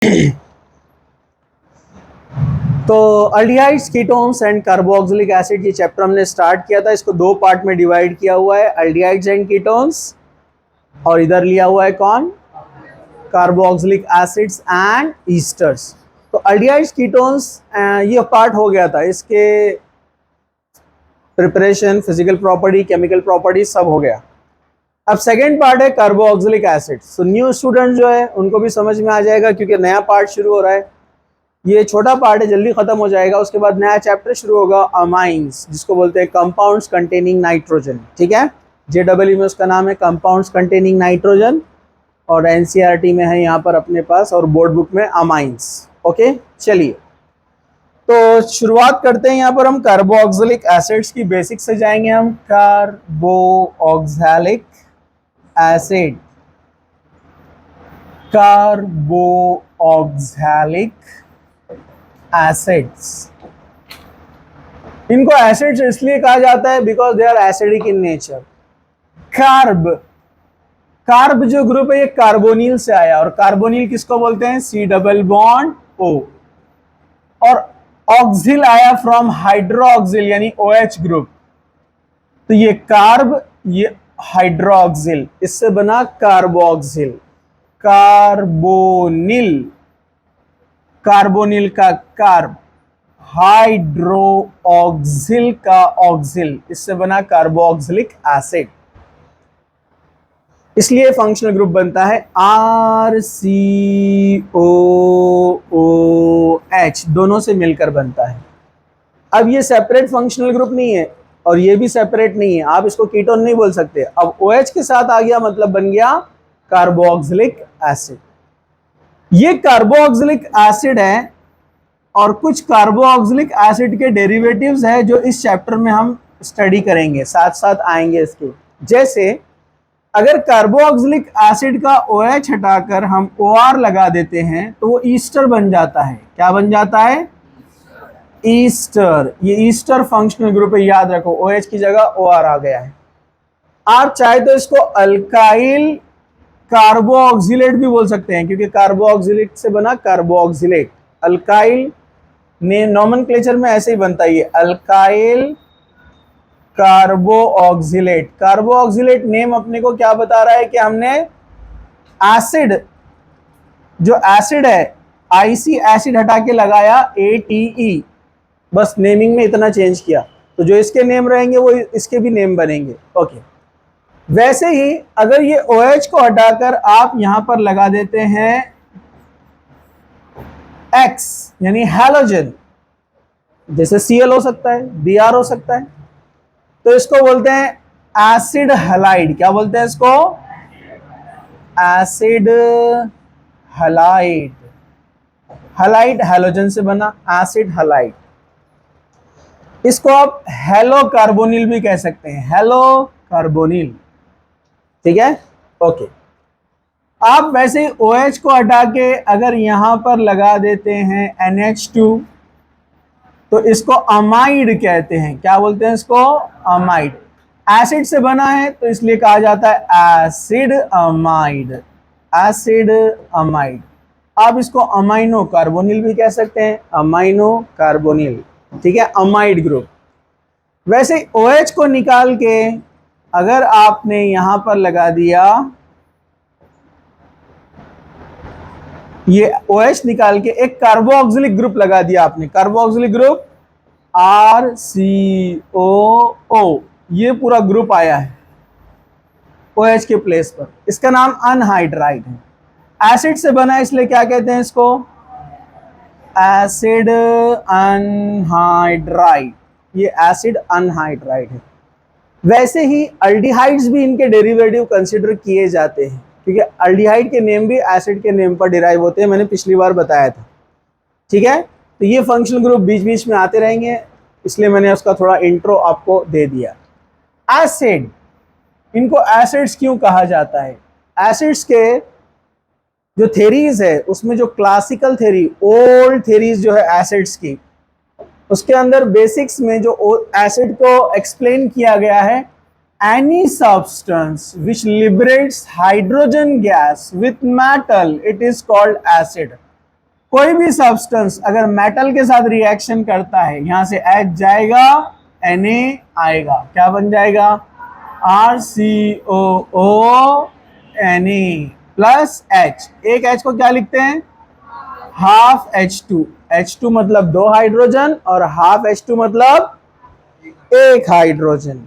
तो aldehydes, ketones and carboxylic acid ये chapter हमने स्टार्ट किया था। इसको दो पार्ट में डिवाइड किया हुआ है, अल्डिहाइड्स एंड कीटोन्स, और इधर लिया हुआ है कौन, कार्बोक्सिलिक एसिड्स एंड ईस्टर्स। तो अल्डिहाइड्स, कीटोन्स ये पार्ट हो गया था, इसके preparation, physical property, chemical property सब हो गया। अब सेकेंड पार्ट है कार्बोक्सिलिक एसिड्स। तो न्यू स्टूडेंट जो है उनको भी समझ में आ जाएगा क्योंकि नया पार्ट शुरू हो रहा है। ये छोटा पार्ट है, जल्दी खत्म हो जाएगा, उसके बाद नया चैप्टर शुरू होगा, अमाइंस, जिसको बोलते हैं कंपाउंड्स कंटेनिंग नाइट्रोजन। ठीक है, JEE में उसका नाम है कंपाउंड्स कंटेनिंग नाइट्रोजन, और NCERT में है यहाँ पर अपने पास, और बोर्ड बुक में अमाइंस। ओके, चलिए तो शुरुआत करते हैं। यहाँ पर हम कार्बोक्सिलिक एसिड्स की बेसिक से जाएंगे। हम कार्बोक्सिलिक एसिड, कार्बोक्सिलिक एसिड्स, इनको एसिड्स इसलिए कहा जाता है because they are acidic in nature. Carb जो ग्रुप है ये कार्बोनिल से आया, और कार्बोनिल किसको बोलते हैं, C+O। और ऑक्सिल आया फ्रॉम हाइड्रोक्सिल यानी OH ग्रुप। तो ये कार्ब, ये हाइड्रोक्सिल, इससे बना कार्बोक्सिल। कार्बोनिल, कार्बोनिल का कार्ब, हाइड्रोक्सिल का ऑक्सिल, इससे बना कार्बोक्सिलिक एसिड। इसलिए फंक्शनल ग्रुप बनता है RCOOH, दोनों से मिलकर बनता है। अब ये सेपरेट फंक्शनल ग्रुप नहीं है और ये भी सेपरेट नहीं है, आप इसको कीटोन नहीं बोल सकते। अब OH के साथ आ गया मतलब बन गया कार्बोक्सिलिक एसिड। ये कार्बोक्सिलिक एसिड है, और कुछ कार्बोक्सिलिक एसिड के डेरिवेटिव्स है जो इस चैप्टर में हम स्टडी करेंगे, साथ साथ आएंगे इसके। जैसे अगर कार्बोक्सिलिक एसिड का OH हटाकर हम OR लगा देते हैं तो वो ईस्टर बन जाता है। क्या बन जाता है, ईस्टर। ये ईस्टर फंक्शनल ग्रुप है, याद रखो, OH की जगह OR आ गया है। आप चाहे तो इसको अल्काइल कार्बोक्सिलेट भी बोल सकते हैं, क्योंकि कार्बोक्सिलेट से बना कार्बोक्सिलेट। अल्काइल ने नोमेनक्लेचर में ऐसे ही बनता है, ये अल्काइल कार्बोक्सिलेट। कार्बोक्सिलेट नेम अपने को क्या बता रहा है कि हमने एसिड, जो एसिड है IC एसिड हटा के लगाया ATE, बस नेमिंग में इतना चेंज किया। तो जो इसके नेम रहेंगे वो इसके भी नेम बनेंगे। ओके, वैसे ही अगर ये OH को हटाकर आप यहां पर लगा देते हैं X यानी हैलोजन, जैसे Cl हो सकता है, Br हो सकता है, तो इसको बोलते हैं एसिड हैलाइड। क्या बोलते हैं इसको, एसिड हैलाइड। हैलाइड हैलोजन से बना, एसिड हैलाइड। इसको आप हेलो कार्बोनिल भी कह सकते हैं, हेलो कार्बोनिल। ठीक है, ओके। आप वैसे OH को हटा के अगर यहां पर लगा देते हैं NH2 तो इसको अमाइड कहते हैं। क्या बोलते हैं इसको, अमाइड। एसिड से बना है तो इसलिए कहा जाता है एसिड अमाइड, एसिड अमाइड। आप इसको अमाइनो कार्बोनिल भी कह सकते हैं, अमाइनो कार्बोनिल। ठीक है, अमाइड ग्रुप। वैसे OH को निकाल के अगर आपने यहां पर लगा दिया, ये OH निकाल के एक कार्बोक्सिलिक ग्रुप लगा दिया आपने, कार्बोक्सिलिक ग्रुप RCOO, ये पूरा ग्रुप आया है OH के प्लेस पर, इसका नाम अनहाइड्राइड है। एसिड से बना है इसलिए क्या कहते हैं इसको, एसिड अनहाइड्राइड। ये एसिड अनहाइड्राइड है। वैसे ही अल्डिहाइड्स भी इनके डेरिवेटिव कंसिडर किए जाते हैं, क्योंकि अल्डिहाइड के नेम भी एसिड के नेम पर डिराइव होते हैं, मैंने पिछली बार बताया था। ठीक है, तो ये फंक्शनल ग्रुप बीच बीच में आते रहेंगे, इसलिए मैंने उसका थोड़ा इंट्रो आपको दे दिया। एसिड, इनको एसिड्स क्यों कहा जाता है, एसिड्स के जो थेरीज है उसमें जो क्लासिकल थेरी, ओल्ड थेरीज जो है एसिड्स की, उसके अंदर बेसिक्स में जो एसिड को एक्सप्लेन किया गया है, any substance which liberates hydrogen gas with metal it is called acid. कोई भी सब्सटेंस अगर मेटल के साथ रिएक्शन करता है, यहां से H जाएगा, Na आएगा, क्या बन जाएगा, RCOO Na प्लस H। एक H को क्या लिखते हैं, हाफ H2। H2 मतलब 2 हाइड्रोजन और हाफ H2 मतलब 1 हाइड्रोजन।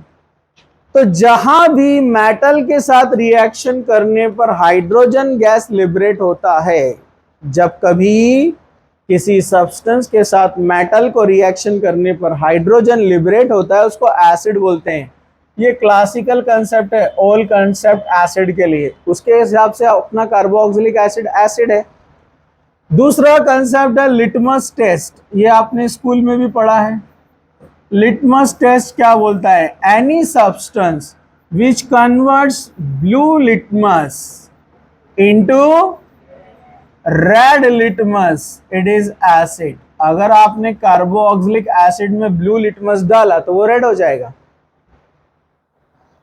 तो जहां भी मेटल के साथ रिएक्शन करने पर हाइड्रोजन गैस लिबरेट होता है, जब कभी किसी सब्सटेंस के साथ मेटल को रिएक्शन करने पर हाइड्रोजन लिबरेट होता है, उसको एसिड बोलते हैं। ये क्लासिकल कंसेप्ट है, ओल्ड कंसेप्ट एसिड के लिए। उसके हिसाब से अपना कार्बोक्सिलिक एसिड एसिड है। दूसरा कंसेप्ट है लिटमस टेस्ट, ये आपने स्कूल में भी पढ़ा है। लिटमस टेस्ट क्या बोलता है, any substance which converts blue litmus into red litmus, it is acid. अगर आपने कार्बोक्सिलिक एसिड में ब्लू लिटमस डाला तो वो रेड हो जाएगा।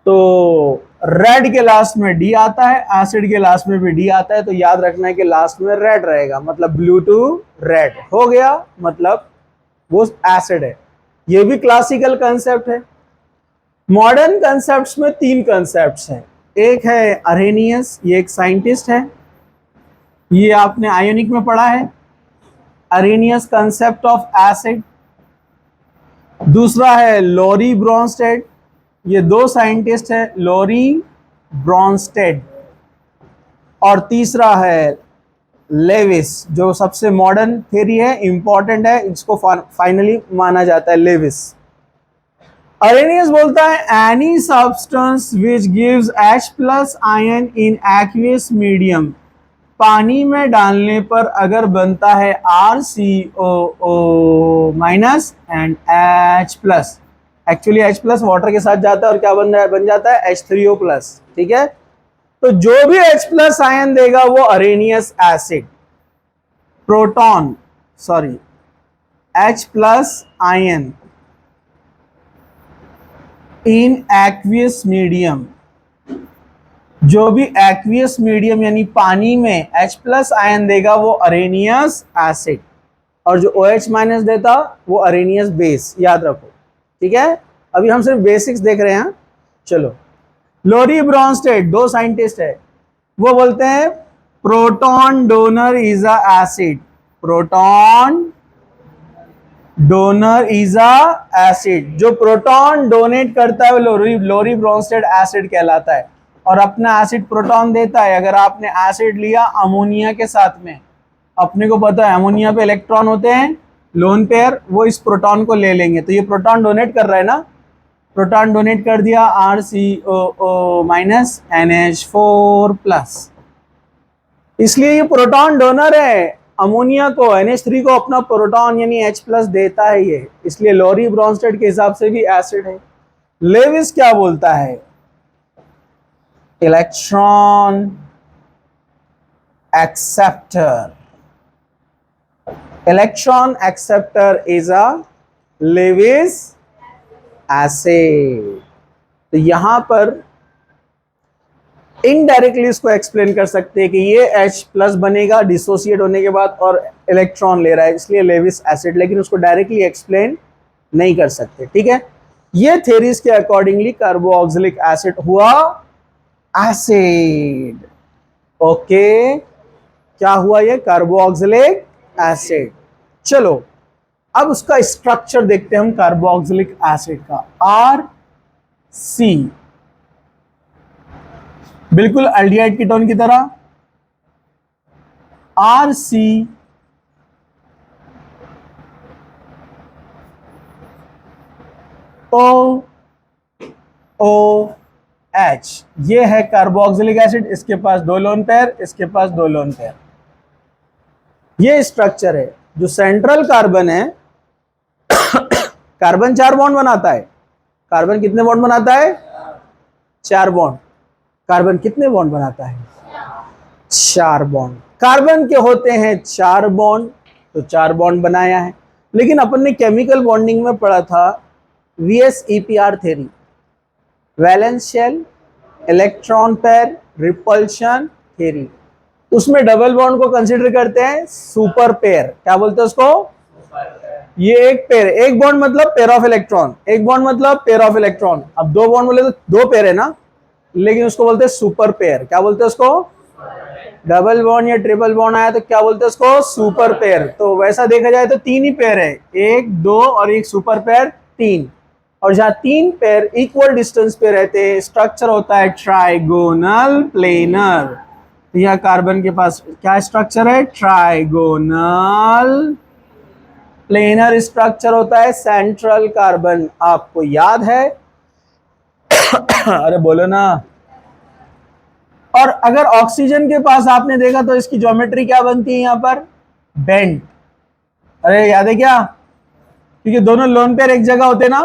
तो रेड के लास्ट में डी आता है, एसिड के लास्ट में भी डी आता है, तो याद रखना है कि लास्ट में रेड रहेगा, मतलब ब्लू टू रेड हो गया, मतलब वो एसिड है। ये भी क्लासिकल कंसेप्ट है। मॉडर्न कंसेप्ट्स में 3 कंसेप्ट्स हैं। एक है अरेनियस, ये एक साइंटिस्ट है, ये आपने आयोनिक में पढ़ा है, अरेनियस कंसेप्ट ऑफ एसिड। दूसरा है लॉरी ब्रॉन्स्टेड, ये 2 साइंटिस्ट है, लॉरी ब्रॉन्स्टेड। और तीसरा है लेविस, जो सबसे मॉडर्न थ्योरी है, इंपॉर्टेंट है, इसको फाइनली माना जाता है, लेविस। अरेनियस बोलता है any substance which gives H+ ion in aqueous medium, पानी में डालने पर अगर बनता है RCOO- and H+, actually H+ water के साथ जाता है और क्या बन जाता है H3O+, ठीक है। तो जो भी H+ आयन देगा वो Arrhenius acid. Proton sorry H+ ion इन एक्वियस मीडियम, जो भी एक्वियस मीडियम यानी पानी में H+ आयन देगा वो अरेनियस एसिड, और जो OH- देता वो अरेनियस बेस, याद रखो, ठीक है। अभी हम सिर्फ बेसिक्स देख रहे हैं। चलो, लॉरी ब्रॉन्स्टेड 2 साइंटिस्ट है, वो बोलते हैं proton donor is a acid, proton donor is a acid. जो प्रोटॉन डोनेट करता है वो लॉरी ब्रॉन्स्टेड एसिड कहलाता है, और अपना एसिड प्रोटॉन देता है। अगर आपने एसिड लिया अमोनिया के साथ में, अपने को पता है अमोनिया पे इलेक्ट्रॉन होते हैं लोन पेयर, वो इस प्रोटॉन को ले लेंगे, तो ये प्रोटॉन डोनेट कर रहा है ना, प्रोटॉन डोनेट कर दिया RCOO- NH4+, इसलिए ये प्रोटॉन डोनर है। अमोनिया को NH3 को अपना प्रोटॉन यानी H+ देता है ये, इसलिए लॉरी ब्रॉन्स्टेड के हिसाब से भी एसिड है। लेविस क्या बोलता है, electron acceptor, electron acceptor is a Lewis acid. तो यहां पर इनडायरेक्टली इसको एक्सप्लेन कर सकते हैं कि ये H+ बनेगा डिसोसिएट होने के बाद और इलेक्ट्रॉन ले रहा है, इसलिए लेविस एसिड, लेकिन उसको डायरेक्टली एक्सप्लेन नहीं कर सकते, ठीक है। ये थ्योरीज के अकॉर्डिंगली कार्बोक्सिलिक एसिड हुआ एसिड। ओके, क्या हुआ ये कार्बोक्सिलिक एसिड। चलो अब उसका स्ट्रक्चर देखते हैं हम कार्बोक्सिलिक एसिड का। RC, बिल्कुल एल्डिहाइड कीटोन की तरह, RC OH, ये है कार्बोक्सिलिक एसिड, इसके पास 2 लोन पेयर, इसके पास 2 लोन पेयर, ये स्ट्रक्चर है। जो सेंट्रल कार्बन है, कार्बन 4 बॉन्ड बनाता है। कार्बन कितने बॉन्ड बनाता है, 4 बॉन्ड। कार्बन कितने बॉन्ड बनाता है, 4 बॉन्ड। कार्बन के होते हैं 4 बॉन्ड, तो 4 बॉन्ड बनाया है। लेकिन अपन ने केमिकल बॉन्डिंग में पढ़ा था VSEPR theory, valence shell, electron pair, repulsion theory. उसमें डबल बॉन्ड को कंसीडर करते हैं सुपर पेयर। क्या बोलते हैं उसको? ये एक पेयर, एक बॉन्ड मतलब पेयर ऑफ इलेक्ट्रॉन, एक बॉन्ड मतलब पेयर ऑफ इलेक्ट्रॉन। अब दो बॉन्ड बोले तो दो पेयर है ना, लेकिन उसको बोलते हैं सुपर पेयर। क्या बोलते हैं उसको? डबल बॉन्ड या ट्रिपल बॉन्ड आया तो क्या बोलते हैं उसको? Super pair. तो वैसा देखा जाए तो तीन ही पेयर है, एक, दो और एक सुपर पेयर, तीन। और जहां तीन पेयर इक्वल डिस्टेंस पे रहते हैं, स्ट्रक्चर होता है ट्राइगोनल प्लेनर। तो यह कार्बन के पास क्या स्ट्रक्चर है? ट्राइगोनल प्लेनर स्ट्रक्चर होता है। सेंट्रल कार्बन आपको याद है? अरे बोलो ना। और अगर ऑक्सीजन के पास आपने देखा तो इसकी ज्योमेट्री क्या बनती है यहाँ पर? बेंट। अरे याद है क्या? क्योंकि दोनों लोन पेयर एक जगह होते ना,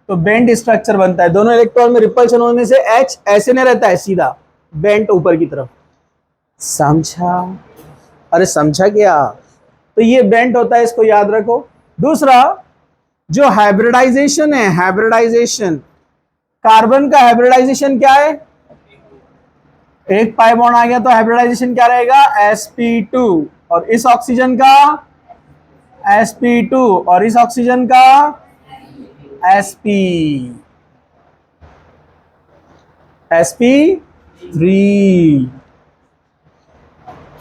तो बेंट स्ट्रक्चर बनता है। दोनों इलेक्ट्रॉन में रिपल्शन होने से H ऐसे नहीं रहता है सीधा, बेंट ऊपर की तरफ। समझा? अरे समझा क्या? तो ये बेंट होता है, इसको याद रखो। दूसरा, जो हाइब्रिडाइजेशन है, हाइब्रिडाइजेशन, कार्बन का हाइब्रिडाइजेशन क्या है? एक पाई बॉन्ड आ गया तो हाइब्रिडाइजेशन क्या रहेगा? sp2। और इस ऑक्सीजन का sp2, और इस ऑक्सीजन का sp, sp3।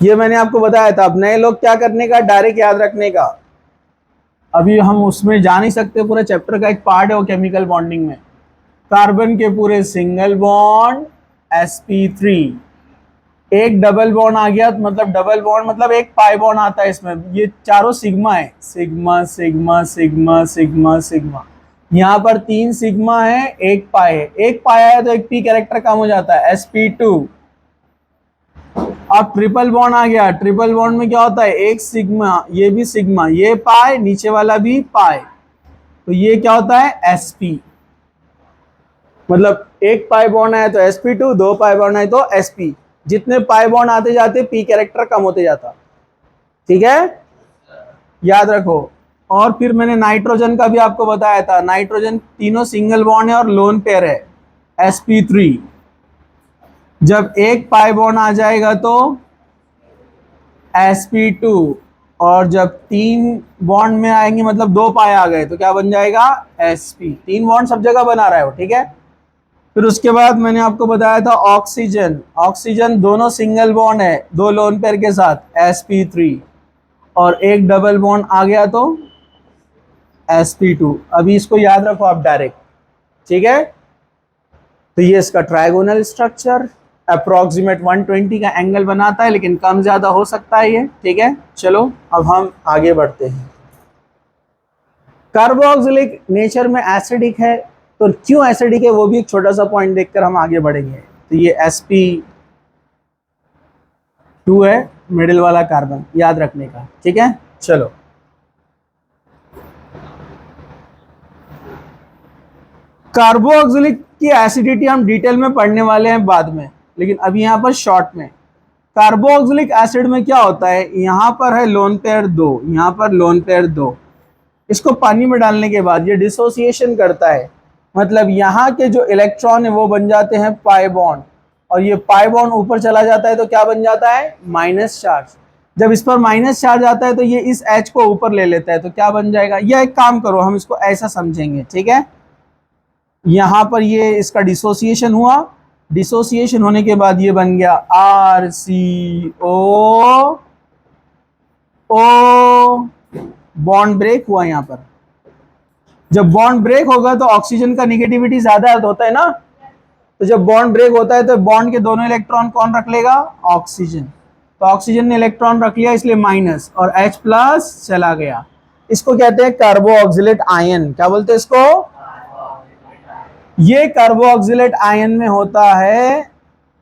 ये मैंने आपको बताया था। अब नए लोग क्या करने का? डायरेक्ट याद रखने का। अभी हम उसमें जा नहीं सकते, पूरा चैप्टर का एक पार्ट है वो केमिकल बॉन्डिंग में। कार्बन के पूरे सिंगल बॉन्ड sp3, एक डबल बॉन्ड आ गया मतलब डबल बॉन्ड मतलब एक पाई बॉन्ड आता है इसमें। ये चारों सिग्मा है, sigma sigma sigma sigma sigma. यहाँ पर तीन सिग्मा है, एक पाई है। एक पाई आया तो एक पी कैरेक्टर कम हो जाता है, sp2। अब ट्रिपल बॉन्ड आ गया, ट्रिपल बॉन्ड में क्या होता है? एक सिग्मा, ये भी सिग्मा, ये पाई, नीचे वाला भी पाई, तो ये क्या होता है? sp। मतलब एक पाई बॉन्ड आया तो sp2, दो पाई बॉन्ड आए तो sp। जितने पाई बॉन्ड आते जाते पी कैरेक्टर कम होते जाता। ठीक है, याद रखो। और फिर मैंने नाइट्रोजन का भी आपको बताया था। नाइट्रोजन तीनों सिंगल बॉन्ड है और लोन पेयर है, sp3। जब एक पाई बॉन्ड आ जाएगा तो sp2, और जब तीन बॉन्ड में आएंगे मतलब दो पाए आ गए तो क्या बन जाएगा? sp। तीन बॉन्ड सब जगह बना रहा है वो। ठीक है, फिर उसके बाद मैंने आपको बताया था ऑक्सीजन। ऑक्सीजन दोनों सिंगल बॉन्ड है, दो लोन पेयर के साथ, sp3, और एक डबल बॉन्ड आ गया तो sp2। अभी इसको याद रखो आप डायरेक्ट। ठीक है, तो ये इसका ट्राइगोनल स्ट्रक्चर अप्रोक्सीमेट 120 का एंगल बनाता है, लेकिन कम ज्यादा हो सकता है ये। ठीक है, चलो अब हम आगे बढ़ते हैं। कार्बोक्सिलिक नेचर में एसिडिक है, तो क्यों एसिडिक है वो भी एक छोटा सा पॉइंट देखकर हम आगे बढ़ेंगे। तो ये sp2 है, मिडिल वाला कार्बन, याद रखने का। ठीक है, चलो कार्बोक्सिलिक की एसिडिटी हम डिटेल में पढ़ने वाले हैं बाद में, लेकिन अभी यहाँ पर शॉर्ट में कार्बोक्सिलिक एसिड में क्या होता है? यहाँ पर है लोन पेयर दो, यहाँ पर लोन पेयर दो। इसको पानी में डालने के बाद ये डिसोसिएशन करता है, मतलब यहाँ के जो इलेक्ट्रॉन है वो बन जाते हैं पाई बॉन्ड, और ये पाई बॉन्ड ऊपर चला जाता है तो क्या बन जाता है? Minus charge. जब इस पर माइनस चार्ज आता है तो ये इस H को ऊपर ले लेता है, तो क्या बन जाएगा? यह एक काम करो, हम इसको ऐसा समझेंगे। ठीक है, यहाँ पर ये इसका डिसोसिएशन हुआ, डिसोसिएशन होने के बाद ये बन गया RCO, बॉन्ड ब्रेक हुआ। यहाँ पर जब बॉन्ड ब्रेक होगा तो ऑक्सीजन का निगेटिविटी ज्यादा होता है ना, तो जब बॉन्ड ब्रेक होता है तो बॉन्ड के दोनों इलेक्ट्रॉन कौन रख लेगा? ऑक्सीजन। तो ऑक्सीजन ने इलेक्ट्रॉन रख लिया, इसलिए माइनस, और H प्लस चला गया। इसको कहते हैं कार्बोक्सिलेट आयन। क्या बोलते हैं इसको? ये कार्बोक्सिलेट आयन में होता है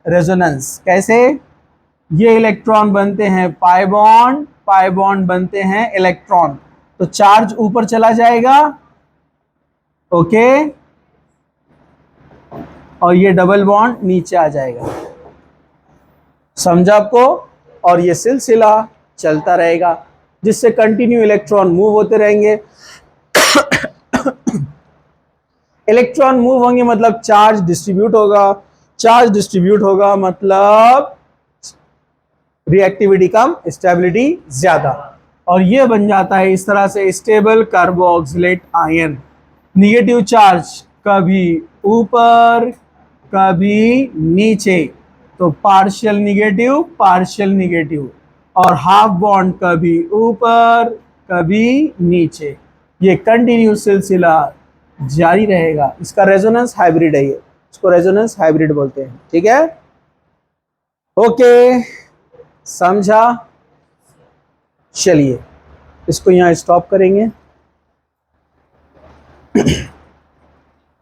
रेजोनेंस। कैसे? ये इलेक्ट्रॉन बनते हैं पाई बॉन्ड, पाई बॉन्ड बनते हैं इलेक्ट्रॉन, तो चार्ज ऊपर चला जाएगा। ओके, और ये डबल बॉन्ड नीचे आ जाएगा। समझा आपको? और ये सिलसिला चलता रहेगा, जिससे कंटिन्यू इलेक्ट्रॉन मूव होते रहेंगे। इलेक्ट्रॉन मूव होंगे मतलब चार्ज डिस्ट्रीब्यूट होगा, चार्ज डिस्ट्रीब्यूट होगा मतलब रिएक्टिविटी कम, स्टेबिलिटी ज्यादा, और ये बन जाता है इस तरह से stable carboxylate ion. Negative charge कभी ऊपर कभी नीचे, तो पार्शियल निगेटिव, और हाफ बॉन्ड कभी ऊपर कभी नीचे, ये कंटिन्यूस सिलसिला जारी रहेगा। इसका रेजोनेंस हाइब्रिड है, ये इसको रेजोनेंस हाइब्रिड बोलते हैं। ठीक है, ओके, समझा? चलिए इसको यहां स्टॉप करेंगे।